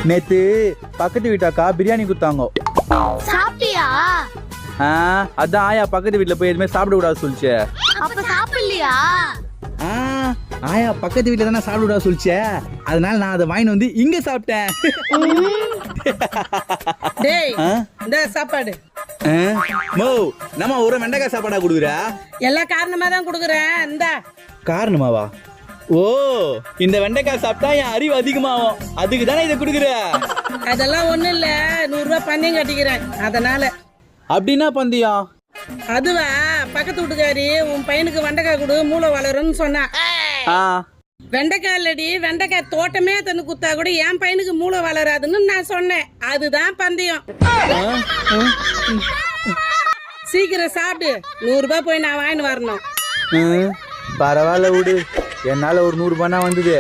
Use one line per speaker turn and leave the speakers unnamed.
நேத்து பக்கத்து வீட்டாக்கா பிரியாணி குத்தாங்க.
சாப்பிட்டியா?
அதான் ஆயா பக்கத்து வீட்டுல போய் எதுவுமே சாப்பிட கூடாது சொல்லிச்சு.
அப்ப சாப்பிடலையா?
ஆயா பக்கத்து வீட்டுல தானே சாப்பிட கூடாது சொல்லிச்சே, அதனால நான் அதை வாங்கிட்டு வந்து இங்க சாப்பிட்டேன்.
டேய் இந்த சாப்பாடு
மோ நம்ம ஒரு வெண்டைக்காய் சாப்பாடா குடுக்குற?
எல்லா காரணமா தான் குடுக்குறேன். இந்த
காரணமாவா? ஓ, இந்த வெண்டைக்காய் சாப்பிட்டா என் அறிவு அதிகமாகும், அதுக்கு தானே இதை குடுக்குற?
அதெல்லாம் ஒண்ணும் இல்ல, 100 ரூபாய் பந்தயம் கட்டிக்கிறேன் அதனால.
அப்படின்னா பந்தயம்?
அதுவா, பக்கத்து வீட்டுக்காரி உன் பையனுக்கு வெண்டைக்காய் கொடு மூளை வளரும்னு சொன்னா. வெண்டைக்காய் இல்லடி, வெண்டைக்காய் தோட்டமே தந்து குத்தா கூட என் பையனுக்கு மூளை வளராதுன்னு நான் சொன்னேன். அதுதான் பந்தயம். சீக்கிரம் சாப்பிடு, 100 ரூபாய் போய் நான் வாங்கிட்டு வரணும்.
பரவாயில்ல விடு, என்னால ஒரு 100 ரூபாய் வந்தது.